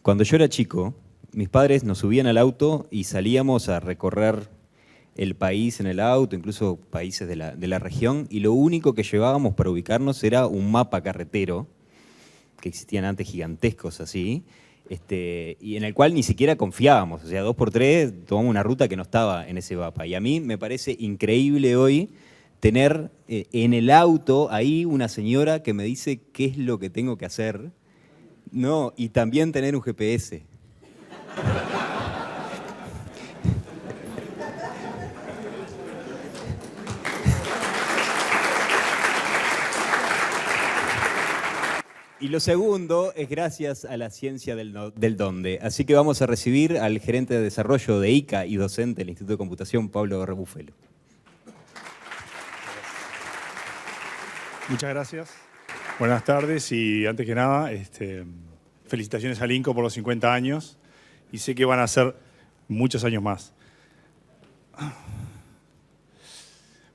Cuando yo era chico, mis padres nos subían al auto y salíamos a recorrer el país en el auto, incluso países de la región, y lo único que llevábamos para ubicarnos era un mapa carretero, que existían antes gigantescos así, y en el cual ni siquiera confiábamos. O sea, 2x3 tomamos una ruta que no estaba en ese mapa. Y a mí me parece increíble hoy tener en el auto ahí una señora que me dice qué es lo que tengo que hacer, ¿no? Y también tener un GPS. Y lo segundo es gracias a la ciencia del dónde. Así que vamos a recibir al gerente de desarrollo de ICA y docente del Instituto de Computación, Pablo Rebufelo. Muchas gracias. Buenas tardes y antes que nada, felicitaciones al INCO por los 50 años y sé que van a ser muchos años más.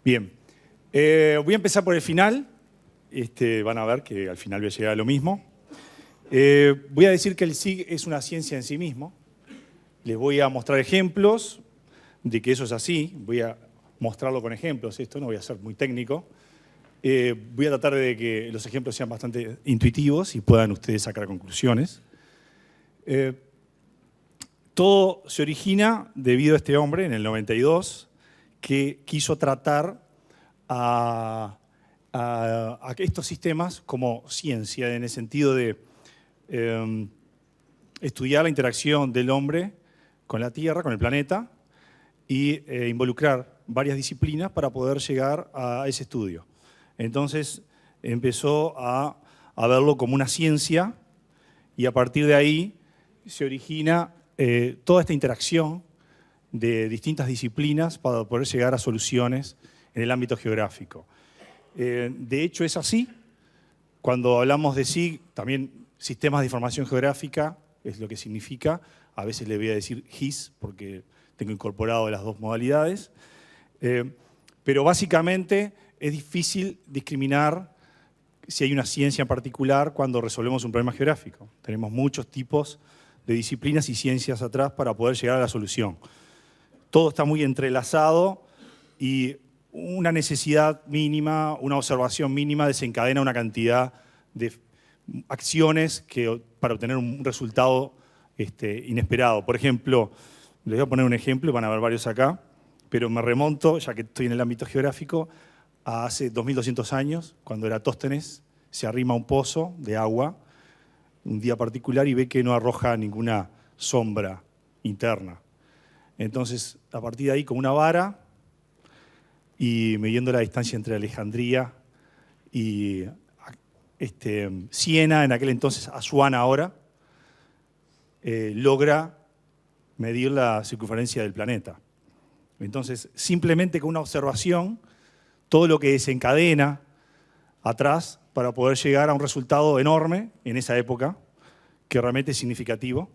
Bien, voy a empezar por el final. Van a ver que al final voy a llegar a lo mismo. Voy a decir que el SIG es una ciencia en sí mismo. Les voy a mostrar ejemplos de que eso es así. Voy a mostrarlo con ejemplos. Esto no voy a ser muy técnico. Voy a tratar de que los ejemplos sean bastante intuitivos y puedan ustedes sacar conclusiones. Todo se origina debido a este hombre en el 92 que quiso tratar a estos sistemas como ciencia, en el sentido de estudiar la interacción del hombre con la Tierra, con el planeta, y involucrar varias disciplinas para poder llegar a ese estudio. Entonces empezó a verlo como una ciencia y a partir de ahí se origina toda esta interacción de distintas disciplinas para poder llegar a soluciones en el ámbito geográfico. De hecho es así, cuando hablamos de SIG, también sistemas de información geográfica es lo que significa, a veces le voy a decir GIS porque tengo incorporado las dos modalidades, pero básicamente es difícil discriminar si hay una ciencia en particular cuando resolvemos un problema geográfico. Tenemos muchos tipos de disciplinas y ciencias atrás para poder llegar a la solución. Todo está muy entrelazado y una necesidad mínima, una observación mínima desencadena una cantidad de acciones para obtener un resultado inesperado. Por ejemplo, les voy a poner un ejemplo, van a ver varios acá, pero me remonto, ya que estoy en el ámbito geográfico, a hace 2200 años, cuando Eratóstenes se arrima a un pozo de agua un día particular y ve que no arroja ninguna sombra interna. Entonces, a partir de ahí, con una vara, y midiendo la distancia entre Alejandría y Siena, en aquel entonces Asuán ahora, logra medir la circunferencia del planeta. Entonces, simplemente con una observación, todo lo que desencadena atrás para poder llegar a un resultado enorme en esa época, que realmente es significativo.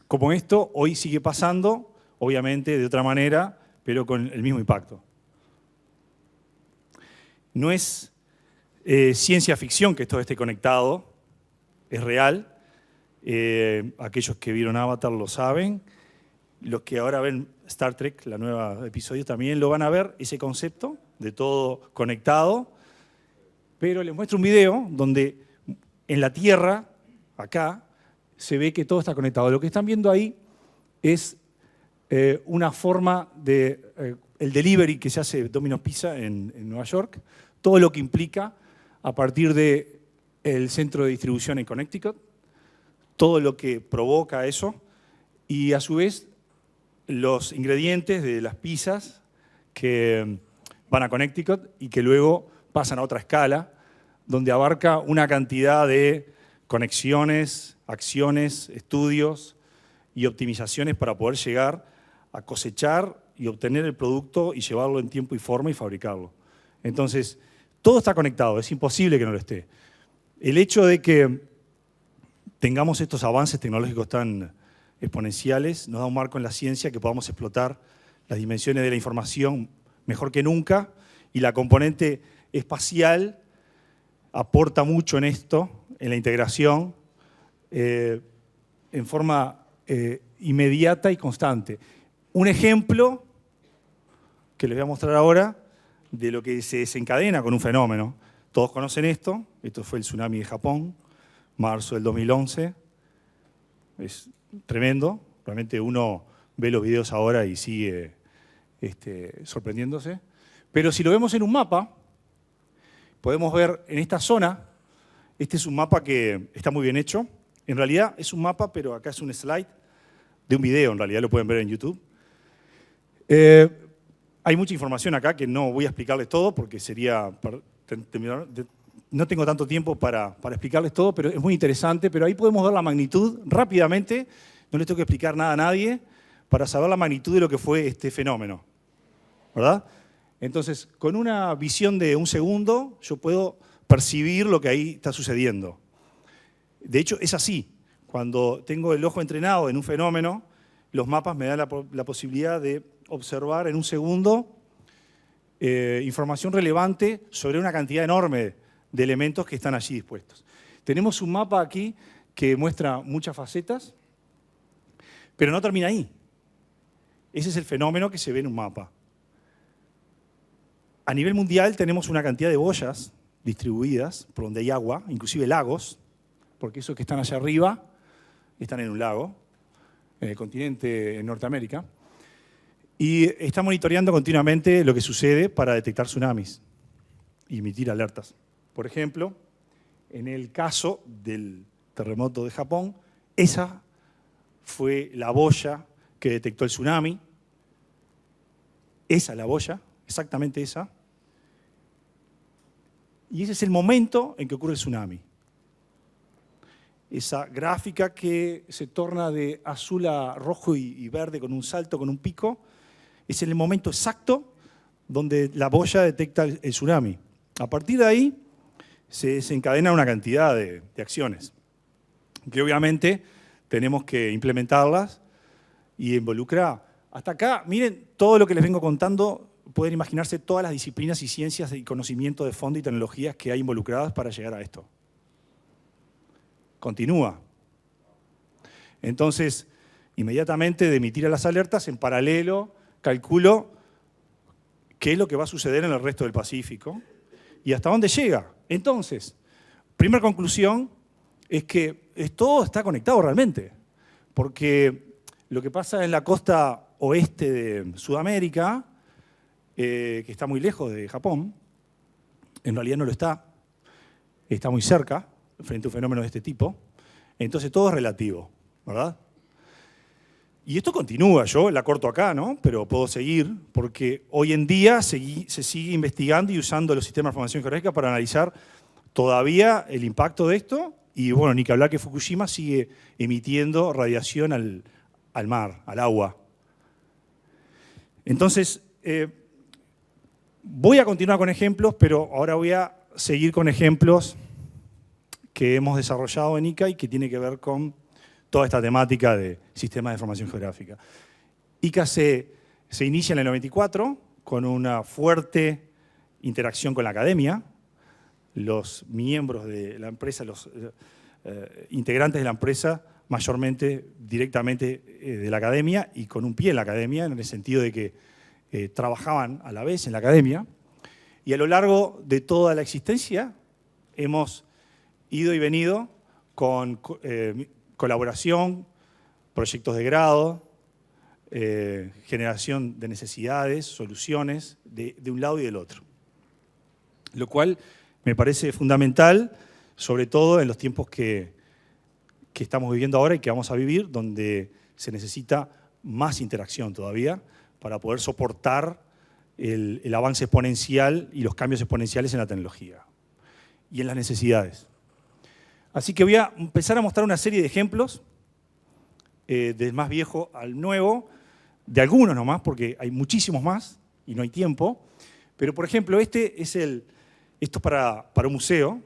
Como esto, hoy sigue pasando, obviamente de otra manera, pero con el mismo impacto. No es ciencia ficción que todo esté conectado, es real. Aquellos que vieron Avatar lo saben. Los que ahora ven Star Trek, la nueva episodio, también lo van a ver, ese concepto de todo conectado. Pero les muestro un video donde en la Tierra, acá, se ve que todo está conectado. Lo que están viendo ahí es una forma de el delivery que se hace Domino's Pizza en Nueva York, todo lo que implica a partir del centro de distribución en Connecticut, todo lo que provoca eso, y a su vez los ingredientes de las pizzas que van a Connecticut y que luego pasan a otra escala, donde abarca una cantidad de conexiones, acciones, estudios y optimizaciones para poder llegar a cosechar y obtener el producto y llevarlo en tiempo y forma y fabricarlo. Entonces, todo está conectado, es imposible que no lo esté. El hecho de que tengamos estos avances tecnológicos tan exponenciales nos da un marco en la ciencia que podamos explotar las dimensiones de la información mejor que nunca, y la componente espacial aporta mucho en esto, en la integración en forma inmediata y constante. Un ejemplo que les voy a mostrar ahora de lo que se desencadena con un fenómeno. Todos conocen esto fue el tsunami de Japón, marzo del 2011. Es tremendo, realmente uno ve los videos ahora y sigue sorprendiéndose. Pero si lo vemos en un mapa, podemos ver en esta zona, este es un mapa que está muy bien hecho. En realidad es un mapa, pero acá es un slide de un video, en realidad lo pueden ver en YouTube. Hay mucha información acá que no voy a explicarles todo porque sería... No tengo tanto tiempo para explicarles todo, pero es muy interesante. Pero ahí podemos ver la magnitud rápidamente. No les tengo que explicar nada a nadie para saber la magnitud de lo que fue este fenómeno, ¿verdad? Entonces, con una visión de un segundo, yo puedo percibir lo que ahí está sucediendo. De hecho, es así. Cuando tengo el ojo entrenado en un fenómeno, los mapas me dan la posibilidad de observar en un segundo información relevante sobre una cantidad enorme de elementos que están allí dispuestos. Tenemos un mapa aquí que muestra muchas facetas, pero no termina ahí. Ese es el fenómeno que se ve en un mapa. A nivel mundial tenemos una cantidad de boyas distribuidas por donde hay agua, inclusive lagos, porque esos que están allá arriba están en un lago, en el continente en Norteamérica, y está monitoreando continuamente lo que sucede para detectar tsunamis y emitir alertas. Por ejemplo, en el caso del terremoto de Japón, esa fue la boya que detectó el tsunami. Esa es la boya, exactamente esa. Y ese es el momento en que ocurre el tsunami. Esa gráfica que se torna de azul a rojo y verde con un salto, con un pico, es el momento exacto donde la boya detecta el tsunami. A partir de ahí se desencadena una cantidad de acciones que obviamente tenemos que implementarlas y involucrar. Hasta acá, miren, todo lo que les vengo contando, pueden imaginarse todas las disciplinas y ciencias y conocimiento de fondo y tecnologías que hay involucradas para llegar a esto. Continúa. Entonces, inmediatamente de emitir las alertas, en paralelo calculo qué es lo que va a suceder en el resto del Pacífico y hasta dónde llega. Entonces, primera conclusión es que todo está conectado realmente, porque lo que pasa en la costa oeste de Sudamérica, que está muy lejos de Japón, en realidad no lo está muy cerca, frente a un fenómeno de este tipo, entonces todo es relativo, ¿verdad? Y esto continúa, yo la corto acá, ¿no? Pero puedo seguir, porque hoy en día se sigue investigando y usando los sistemas de información geográfica para analizar todavía el impacto de esto, y bueno, ni que hablar que Fukushima sigue emitiendo radiación al mar, al agua. Entonces, voy a continuar con ejemplos, pero ahora voy a seguir con ejemplos que hemos desarrollado en ICA y que tiene que ver con toda esta temática de sistemas de información geográfica. ICA se inicia en el 94 con una fuerte interacción con la academia. Los miembros de la empresa, los integrantes de la empresa, mayormente directamente de la academia y con un pie en la academia, en el sentido de que trabajaban a la vez en la academia. Y a lo largo de toda la existencia hemos ido y venido con colaboración, proyectos de grado, generación de necesidades, soluciones, de un lado y del otro. Lo cual me parece fundamental, sobre todo en los tiempos que estamos viviendo ahora y que vamos a vivir, donde se necesita más interacción todavía para poder soportar el avance exponencial y los cambios exponenciales en la tecnología y en las necesidades. Así que voy a empezar a mostrar una serie de ejemplos, del más viejo al nuevo, de algunos nomás, porque hay muchísimos más y no hay tiempo. Pero, por ejemplo, esto es para un museo,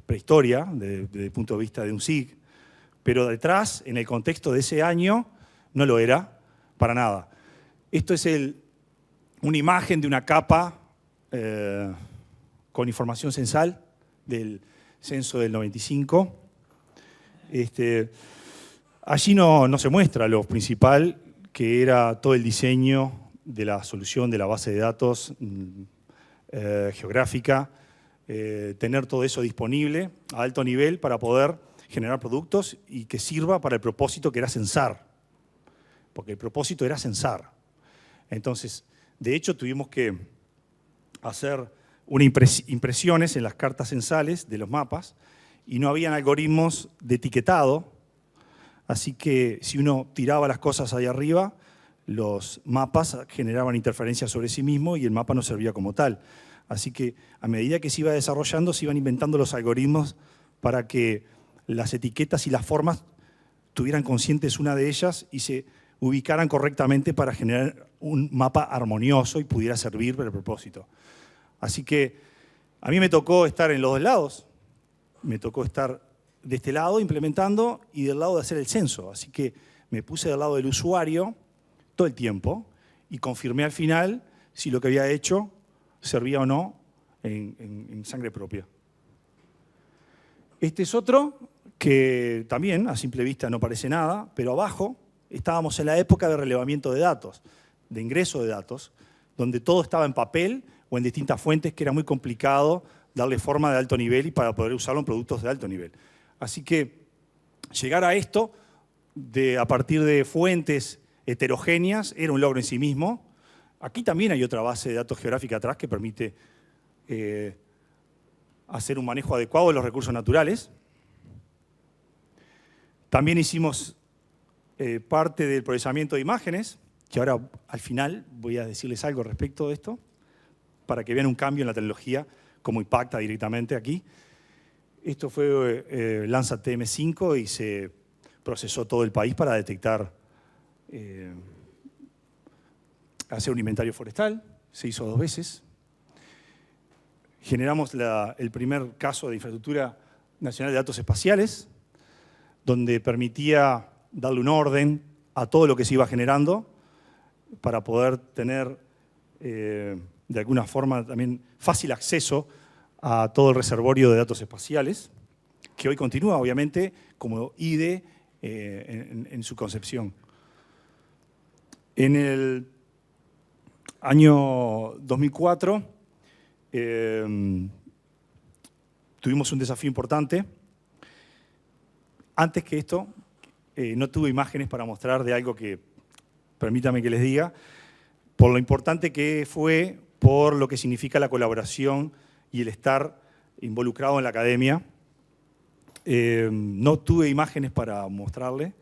prehistoria, desde el punto de vista de un SIG, pero detrás, en el contexto de ese año, no lo era para nada. Esto es una imagen de una capa con información censal censo del 95. Allí no se muestra lo principal, que era todo el diseño de la solución de la base de datos geográfica, tener todo eso disponible a alto nivel para poder generar productos y que sirva para el propósito que era censar, porque el propósito era censar. Entonces, de hecho, tuvimos que hacer impresiones en las cartas censales de los mapas y no habían algoritmos de etiquetado, así que si uno tiraba las cosas ahí arriba, los mapas generaban interferencias sobre sí mismos y el mapa no servía como tal. Así que a medida que se iba desarrollando, se iban inventando los algoritmos para que las etiquetas y las formas tuvieran conscientes una de ellas y se ubicaran correctamente para generar un mapa armonioso y pudiera servir para el propósito. Así que a mí me tocó estar en los dos lados. Me tocó estar de este lado implementando y del lado de hacer el censo. Así que me puse del lado del usuario todo el tiempo y confirmé al final si lo que había hecho servía o no en sangre propia. Este es otro que también a simple vista no parece nada, pero abajo estábamos en la época de relevamiento de datos, de ingreso de datos, donde todo estaba en papel o en distintas fuentes que era muy complicado darle forma de alto nivel y para poder usarlo en productos de alto nivel. Así que llegar a esto a partir de fuentes heterogéneas era un logro en sí mismo. Aquí también hay otra base de datos geográfica atrás que permite hacer un manejo adecuado de los recursos naturales. También hicimos parte del procesamiento de imágenes, que ahora al final voy a decirles algo respecto de esto, para que vean un cambio en la tecnología, cómo impacta directamente aquí. Esto fue Landsat TM5 y se procesó todo el país para detectar, hacer un inventario forestal, se hizo 2 veces. Generamos el primer caso de infraestructura nacional de datos espaciales, donde permitía darle un orden a todo lo que se iba generando para poder tener de alguna forma también fácil acceso a todo el reservorio de datos espaciales, que hoy continúa obviamente como IDE en su concepción. En el año 2004 tuvimos un desafío importante. Antes que esto, no tuve imágenes para mostrar de algo que, permítame que les diga, por lo importante que fue, por lo que significa la colaboración y el estar involucrado en la academia. No tuve imágenes para mostrarle,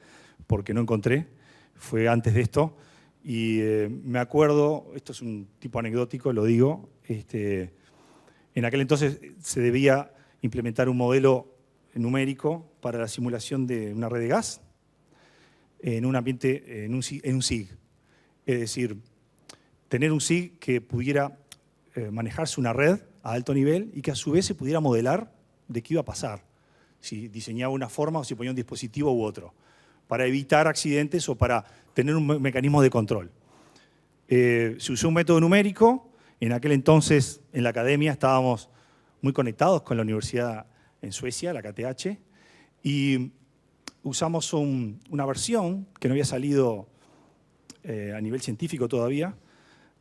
porque no encontré, fue antes de esto. Y me acuerdo, esto es un tipo anecdótico, lo digo, en aquel entonces se debía implementar un modelo numérico para la simulación de una red de gas en un ambiente, en un SIG. Es decir, tener un SIG que pudiera manejarse una red a alto nivel y que a su vez se pudiera modelar de qué iba a pasar, si diseñaba una forma o si ponía un dispositivo u otro, para evitar accidentes o para tener un mecanismo de control. Se usó un método numérico. En aquel entonces, en la academia, estábamos muy conectados con la universidad en Suecia, la KTH, y usamos una versión que no había salido a nivel científico todavía,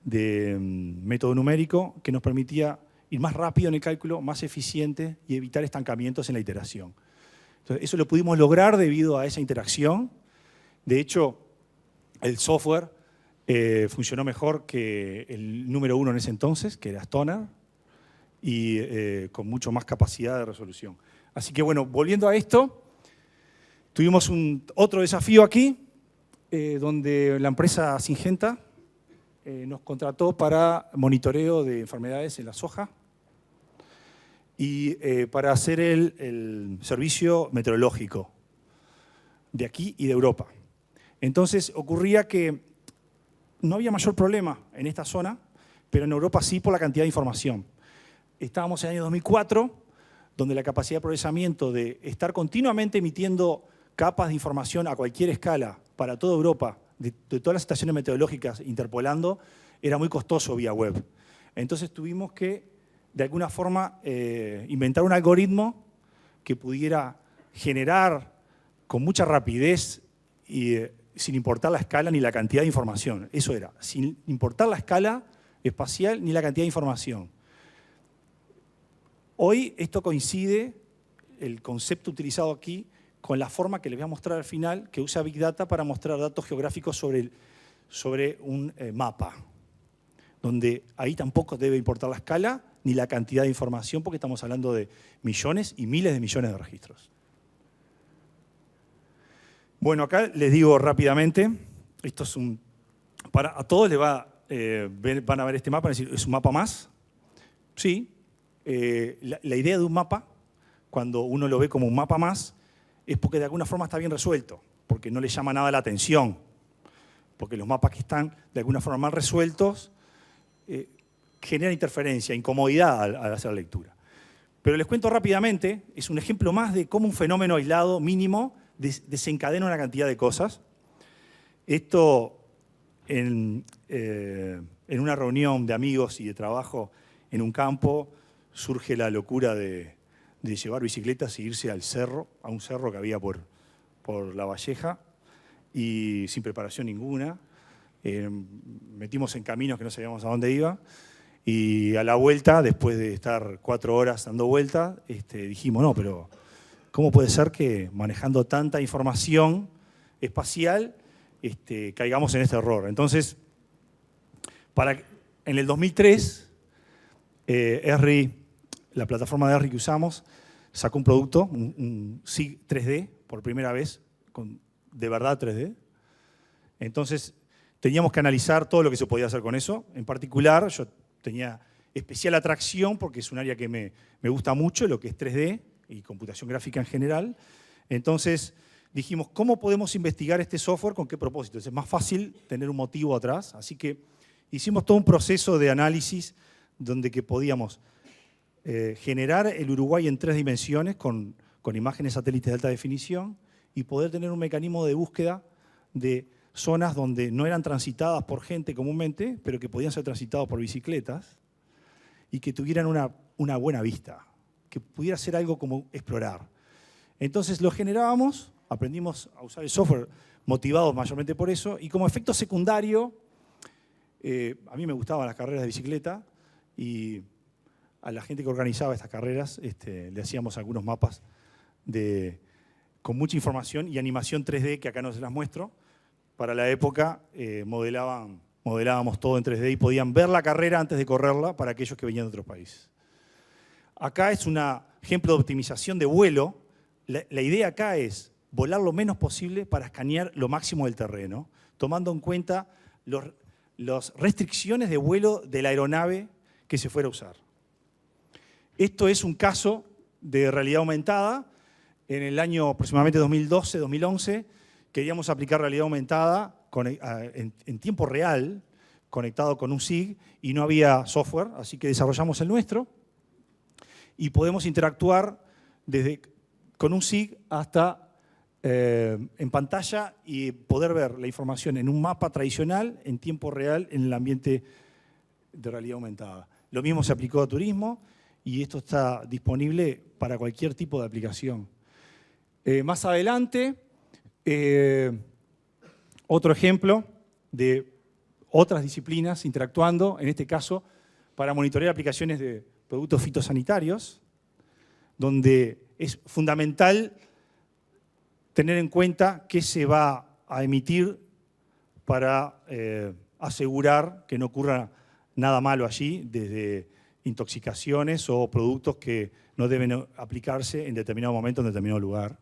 de método numérico, que nos permitía ir más rápido en el cálculo, más eficiente y evitar estancamientos en la iteración. Entonces, eso lo pudimos lograr debido a esa interacción. De hecho, el software funcionó mejor que el número 1 en ese entonces, que era Stoner, y con mucho más capacidad de resolución. Así que bueno, volviendo a esto, tuvimos otro desafío aquí, donde la empresa Syngenta nos contrató para monitoreo de enfermedades en la soja y para hacer el servicio meteorológico de aquí y de Europa. Entonces ocurría que no había mayor problema en esta zona, pero en Europa sí por la cantidad de información. Estábamos en el año 2004, donde la capacidad de procesamiento de estar continuamente emitiendo capas de información a cualquier escala para toda Europa, de todas las estaciones meteorológicas interpolando, era muy costoso vía web. Entonces tuvimos que, de alguna forma, inventar un algoritmo que pudiera generar con mucha rapidez y sin importar la escala ni la cantidad de información. Eso era, sin importar la escala espacial ni la cantidad de información. Hoy esto coincide, el concepto utilizado aquí, con la forma que les voy a mostrar al final, que usa Big Data para mostrar datos geográficos sobre un mapa, donde ahí tampoco debe importar la escala ni la cantidad de información, porque estamos hablando de millones y miles de millones de registros. Bueno, acá les digo rápidamente, esto es a todos les van a ver este mapa, es decir, ¿es un mapa más? Sí. La idea de un mapa, cuando uno lo ve como un mapa más, es porque de alguna forma está bien resuelto, porque no le llama nada la atención, porque los mapas que están de alguna forma mal resueltos generan interferencia, incomodidad al hacer la lectura. Pero les cuento rápidamente, es un ejemplo más de cómo un fenómeno aislado mínimo desencadena una cantidad de cosas. Esto en una reunión de amigos y de trabajo en un campo surge la locura de llevar bicicletas e irse al cerro, a un cerro que había por La Valleja, y sin preparación ninguna. Metimos en caminos que no sabíamos a dónde iba, y a la vuelta, después de estar 4 horas dando vueltas, dijimos, no, pero ¿cómo puede ser que manejando tanta información espacial caigamos en este error? Entonces, en el 2003, Esri, la plataforma de Esri que usamos, sacó un producto, un SIG 3D, por primera vez, de verdad 3D. Entonces, teníamos que analizar todo lo que se podía hacer con eso. En particular, yo tenía especial atracción, porque es un área que me gusta mucho, lo que es 3D y computación gráfica en general. Entonces, dijimos, ¿cómo podemos investigar este software? ¿Con qué propósito? Es más fácil tener un motivo atrás. Así que hicimos todo un proceso de análisis donde que podíamos generar el Uruguay en 3 dimensiones con imágenes satélites de alta definición y poder tener un mecanismo de búsqueda de zonas donde no eran transitadas por gente comúnmente, pero que podían ser transitadas por bicicletas y que tuvieran una buena vista, que pudiera ser algo como explorar. Entonces lo generábamos, aprendimos a usar el software motivados mayormente por eso, y como efecto secundario, a mí me gustaban las carreras de bicicleta y a la gente que organizaba estas carreras le hacíamos algunos mapas con mucha información y animación 3D, que acá no se las muestro. Para la época modelábamos todo en 3D y podían ver la carrera antes de correrla para aquellos que venían de otros países. Acá es un ejemplo de optimización de vuelo. La idea acá es volar lo menos posible para escanear lo máximo del terreno, tomando en cuenta las restricciones de vuelo de la aeronave que se fuera a usar. Esto es un caso de realidad aumentada. En el año aproximadamente 2012-2011 queríamos aplicar realidad aumentada en tiempo real, conectado con un SIG, y no había software, así que desarrollamos el nuestro y podemos interactuar con un SIG hasta en pantalla y poder ver la información en un mapa tradicional en tiempo real en el ambiente de realidad aumentada. Lo mismo se aplicó a turismo y esto está disponible para cualquier tipo de aplicación. Más adelante, otro ejemplo de otras disciplinas interactuando, en este caso para monitorear aplicaciones de productos fitosanitarios, donde es fundamental tener en cuenta qué se va a emitir para asegurar que no ocurra nada malo allí, desde intoxicaciones o productos que no deben aplicarse en determinado momento, en determinado lugar.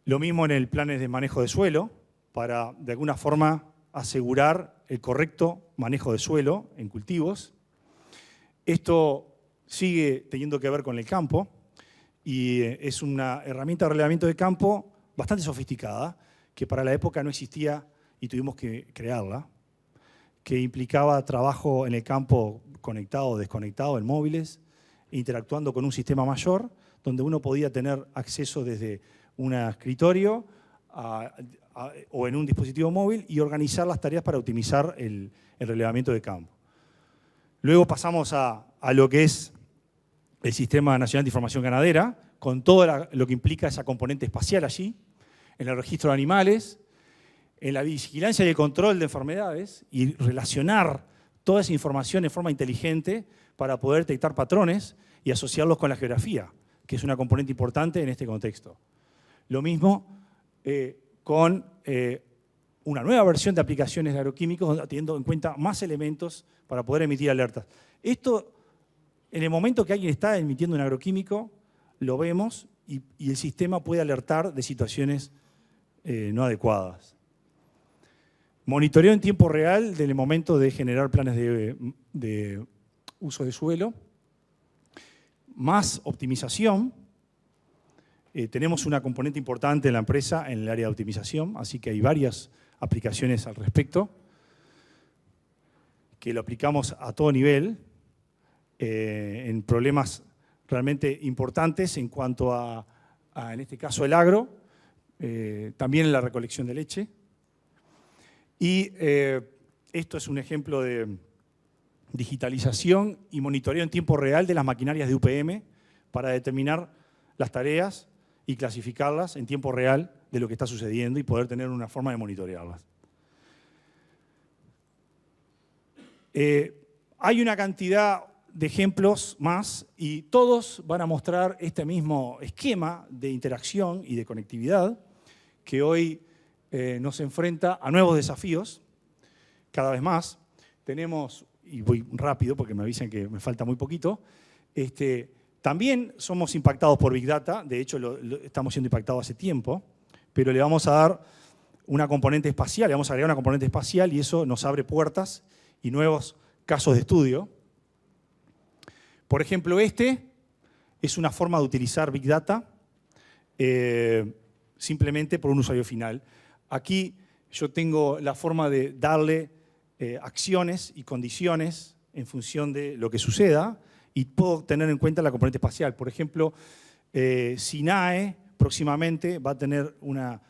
Lo mismo en el planes de manejo de suelo, para de alguna forma asegurar el correcto manejo de suelo en cultivos. Esto sigue teniendo que ver con el campo y es una herramienta de relevamiento de campo bastante sofisticada, que para la época no existía y tuvimos que crearla, que implicaba trabajo en el campo conectado o desconectado en móviles, interactuando con un sistema mayor, donde uno podía tener acceso desde un escritorio o en un dispositivo móvil y organizar las tareas para optimizar el relevamiento de campo. Luego pasamos a lo que es el Sistema Nacional de Información Ganadera, con todo lo que implica esa componente espacial allí, en el registro de animales, en la vigilancia y el control de enfermedades y relacionar toda esa información de forma inteligente para poder detectar patrones y asociarlos con la geografía, que es una componente importante en este contexto. Lo mismo con una nueva versión de aplicaciones de agroquímicos, teniendo en cuenta más elementos para poder emitir alertas. Esto, en el momento que alguien está emitiendo un agroquímico, lo vemos y el sistema puede alertar de situaciones no adecuadas. Monitoreo en tiempo real del momento de generar planes de uso de suelo. Más optimización. Tenemos una componente importante en la empresa en el área de optimización, así que hay varias aplicaciones al respecto, que lo aplicamos a todo nivel, en problemas realmente importantes en cuanto a en este caso, el agro, también en la recolección de leche. Y esto es un ejemplo de digitalización y monitoreo en tiempo real de las maquinarias de UPM para determinar las tareas y clasificarlas en tiempo real de lo que está sucediendo y poder tener una forma de monitorearlas. Hay una cantidad de ejemplos más y todos van a mostrar este mismo esquema de interacción y de conectividad que hoy nos enfrenta a nuevos desafíos, cada vez más. Tenemos, y voy rápido porque me avisan que me falta muy poquito, también somos impactados por Big Data, de hecho estamos siendo impactados hace tiempo, pero le vamos a dar una componente espacial, le vamos a agregar una componente espacial y eso nos abre puertas y nuevos casos de estudio. Por ejemplo, es una forma de utilizar Big Data simplemente por un usuario final. Aquí yo tengo la forma de darle acciones y condiciones en función de lo que suceda y puedo tener en cuenta la componente espacial. Por ejemplo, SINAE próximamente va a tener una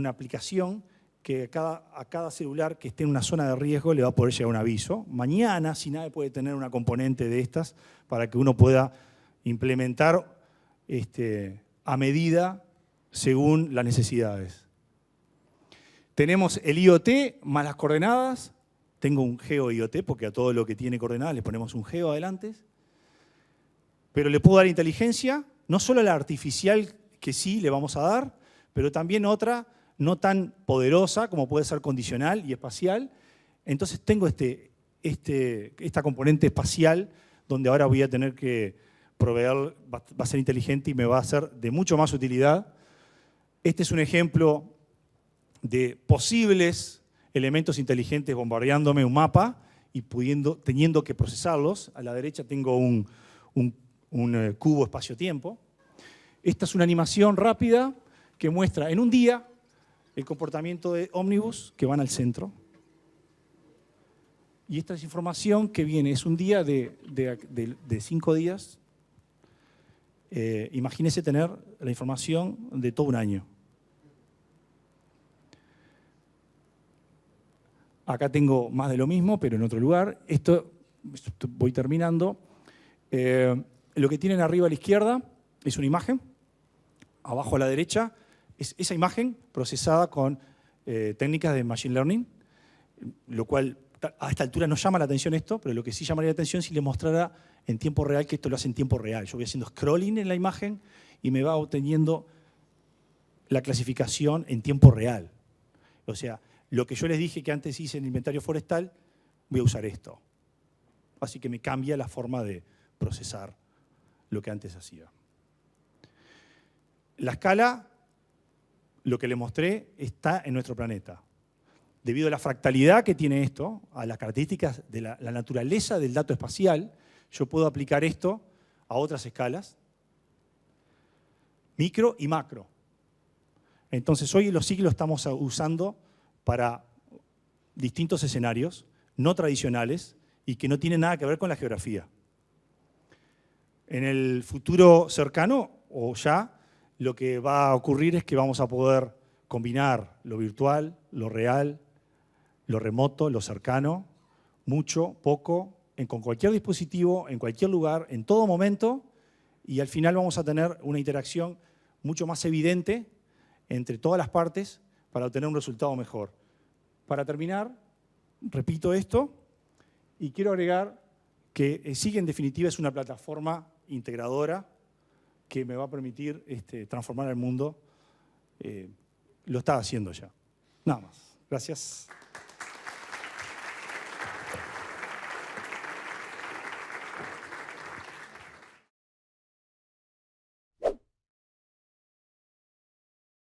aplicación que a cada celular que esté en una zona de riesgo le va a poder llegar un aviso. Mañana SINAE puede tener una componente de estas para que uno pueda implementar a medida según las necesidades. Tenemos el IoT más las coordenadas. Tengo un geo-IoT porque a todo lo que tiene coordenadas le ponemos un geo adelante. Pero le puedo dar inteligencia, no solo la artificial que sí le vamos a dar, pero también otra no tan poderosa como puede ser condicional y espacial. Entonces tengo esta componente espacial donde ahora voy a tener que proveer, va a ser inteligente y me va a ser de mucho más utilidad. Este es un ejemplo de posibles elementos inteligentes bombardeándome un mapa y teniendo que procesarlos. A la derecha tengo un cubo espacio-tiempo. Esta es una animación rápida que muestra en un día el comportamiento de ómnibus que van al centro. Y esta es información que viene, es un día de 5 días. Imagínese tener la información de todo un año. Acá tengo más de lo mismo, pero en otro lugar. Esto voy terminando. Lo que tienen arriba a la izquierda es una imagen. Abajo a la derecha es esa imagen procesada con técnicas de Machine Learning, lo cual a esta altura no llama la atención esto, pero lo que sí llamaría la atención si le mostrara en tiempo real que esto lo hace en tiempo real. Yo voy haciendo scrolling en la imagen y me va obteniendo la clasificación en tiempo real. O sea, lo que yo les dije que antes hice en el inventario forestal, voy a usar esto. Así que me cambia la forma de procesar lo que antes hacía. La escala, lo que les mostré, está en nuestro planeta. Debido a la fractalidad que tiene esto, a las características de la naturaleza del dato espacial, yo puedo aplicar esto a otras escalas, micro y macro. Entonces hoy los ciclos estamos usando para distintos escenarios no tradicionales y que no tienen nada que ver con la geografía. En el futuro cercano o ya, lo que va a ocurrir es que vamos a poder combinar lo virtual, lo real, lo remoto, lo cercano, mucho, poco, con cualquier dispositivo, en cualquier lugar, en todo momento, y al final vamos a tener una interacción mucho más evidente entre todas las partes para obtener un resultado mejor. Para terminar, repito esto y quiero agregar que SIG en definitiva es una plataforma integradora que me va a permitir transformar el mundo. Lo está haciendo ya. Nada más. Gracias.